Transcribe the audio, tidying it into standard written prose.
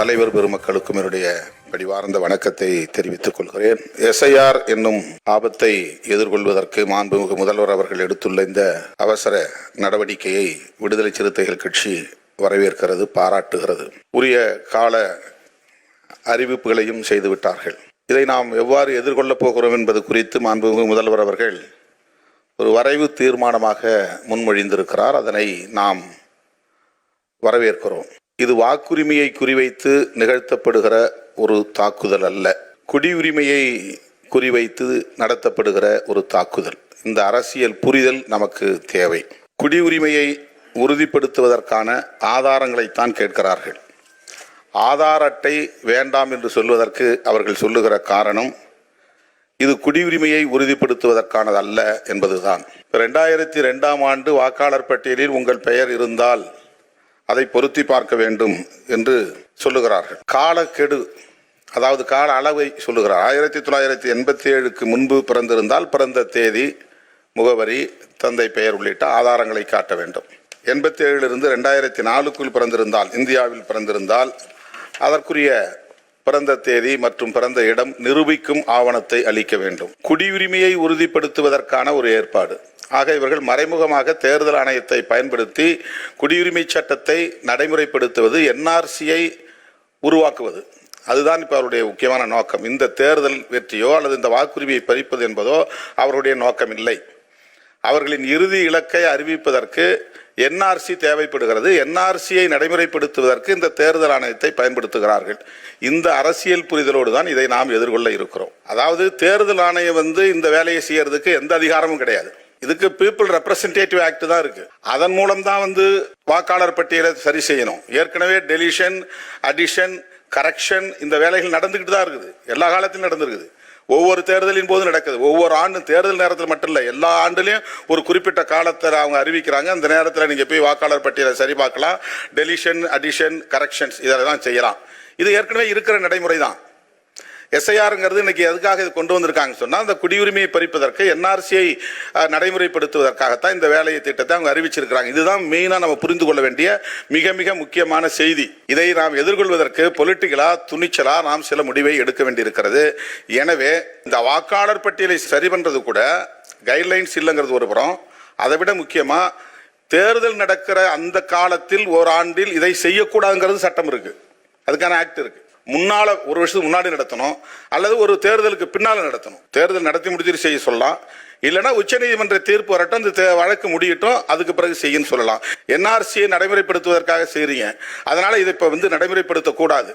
தலைவர் பெருமக்களுக்கும் என்னுடைய பணிவார்ந்த வணக்கத்தை தெரிவித்துக் கொள்கிறேன். SIR என்னும் ஆபத்தை எதிர்கொள்வதற்கு மாண்புமிகு முதல்வர் அவர்கள் எடுத்துள்ள இந்த அவசர நடவடிக்கையை விடுதலை சிறுத்தைகள் கட்சி வரவேற்கிறது, பாராட்டுகிறது. உரிய கால அறிவிப்புகளையும் செய்துவிட்டார்கள். இதை நாம் எவ்வாறு எதிர்கொள்ளப் போகிறோம் என்பது குறித்து மாண்புமிகு முதல்வர் அவர்கள் ஒரு வரைவு தீர்மானமாக முன்மொழிந்திருக்கிறார். அதனை நாம் வரவேற்கிறோம். இது வாக்குரிமையை குறிவைத்து நிகழ்த்தப்படுகிற ஒரு தாக்குதல் அல்ல, குடியுரிமையை குறிவைத்து நடத்தப்படுகிற ஒரு தாக்குதல். இந்த அரசியல் புரிதல் நமக்கு தேவை. குடியுரிமையை உறுதிப்படுத்துவதற்கான ஆதாரங்களைத்தான் கேட்கிறார்கள். ஆதார அட்டை வேண்டாம் என்று சொல்வதற்கு அவர்கள் சொல்லுகிற காரணம் இது குடியுரிமையை உறுதிப்படுத்துவதற்கானது அல்ல என்பதுதான். 2002ஆம் ஆண்டு வாக்காளர் பட்டியலில் உங்கள் பெயர் இருந்தால் அதை பொருத்தி பார்க்க வேண்டும் என்று சொல்லுகிறார்கள். காலக்கெடு, அதாவது கால அளவை சொல்லுகிறார். 1987க்கு முன்பு பிறந்திருந்தால் பிறந்த தேதி, முகவரி, தந்தை பெயர் உள்ளிட்ட ஆதாரங்களை காட்ட வேண்டும். 87லிருந்து 2004க்குள் பிறந்திருந்தால், இந்தியாவில் பிறந்திருந்தால் அதற்குரிய பிறந்த தேதி மற்றும் பிறந்த இடம் நிரூபிக்கும் ஆவணத்தை அளிக்க வேண்டும். குடியுரிமையை உறுதிப்படுத்துவதற்கான ஒரு ஏற்பாடு. ஆக இவர்கள் மறைமுகமாக தேர்தல் ஆணையத்தை பயன்படுத்தி குடியுரிமை சட்டத்தை நடைமுறைப்படுத்துவது, NRCயை உருவாக்குவது. அதுதான் இப்போ அவருடைய முக்கியமான நோக்கம். இந்த தேர்தல் வெற்றியோ அல்லது இந்த வாக்குரிமையை பறிப்பது என்பதோ அவருடைய நோக்கம் இல்லை. அவர்களின் இறுதி இலக்கை அறிவிப்பதற்கு NRC தேவைப்படுகிறது. NRCயை நடைமுறைப்படுத்துவதற்கு இந்த தேர்தல் ஆணையத்தை பயன்படுத்துகிறார்கள். இந்த அரசியல் புரிதலோடு தான் இதை நாம் எதிர்கொள்ள இருக்கிறோம். அதாவது தேர்தல் ஆணையம் இந்த வேலையை செய்யறதுக்கு எந்த அதிகாரமும் கிடையாது. இதுக்கு பீப்புள் ரெப்ரசன்டேட்டிவ் ஆக்ட் தான் இருக்கு. அதன் மூலம் தான் வாக்காளர் பட்டியலை சரி செய்யணும். ஏற்கனவே டெலிஷன், அடிஷன், கரெக்ஷன் இந்த வேலைகள் நடந்துகிட்டு தான் இருக்குது. எல்லா காலத்திலும் நடந்திருக்குது. ஒவ்வொரு தேர்தலின் போது நடக்குது. ஒவ்வொரு ஆண்டும் தேர்தல் நேரத்தில் மட்டும் இல்லை, எல்லா ஆண்டுலையும் ஒரு குறிப்பிட்ட காலத்தில் அவங்க அறிவிக்கிறாங்க. அந்த நேரத்தில் நீங்கள் போய் வாக்காளர் பட்டியலை சரி பார்க்கலாம். டெலிஷன், அடிஷன், கரெக்ஷன்ஸ் இதெல்லாம் செய்யலாம். இது ஏற்கனவே இருக்கிற நடைமுறை தான். SIRங்கிறது இன்னைக்கு எதுக்காக இது கொண்டு வந்திருக்காங்க சொன்னால், அந்த குடியுரிமையை பறிப்பதற்கு NRCயை நடைமுறைப்படுத்துவதற்காகத்தான் இந்த வேலையை திட்டத்தை அவங்க அறிவிச்சிருக்கிறாங்க. இதுதான் மெயினாக நம்ம புரிந்து கொள்ள வேண்டிய மிக மிக முக்கியமான செய்தி. இதை நாம் எதிர்கொள்வதற்கு பொலிட்டிக்கலா, துணிச்சலா நாம் சில முடிவை எடுக்க வேண்டியிருக்கிறது. எனவே இந்த வாக்காளர் பட்டியலை சரி பண்றது கூட கைட்லைன்ஸ் இல்லைங்கிறது ஒரு புறம். அதை விட முக்கியமா தேர்தல் நடக்கிற அந்த காலத்தில் ஓராண்டில் இதை செய்யக்கூடாதுங்கிறது சட்டம் இருக்கு. அதுக்கான ஆக்ட் இருக்கு. முன்னால ஒரு வருஷத்துக்கு முன்னாடி நடத்தணும், அல்லது ஒரு தேர்தலுக்கு பின்னால நடத்தணும். தேர்தல் நடத்தி முடிச்சுட்டு செய்ய சொல்லலாம். இல்லைன்னா உச்சநீதிமன்ற தீர்ப்பு வரட்டும், இந்த வழக்கு முடியட்டும், அதுக்கு பிறகு செய்யன்னு சொல்லலாம். NRCயை நடைமுறைப்படுத்துவதற்காக செய்றீங்க, அதனால இதை இப்போ நடைமுறைப்படுத்தக்கூடாது.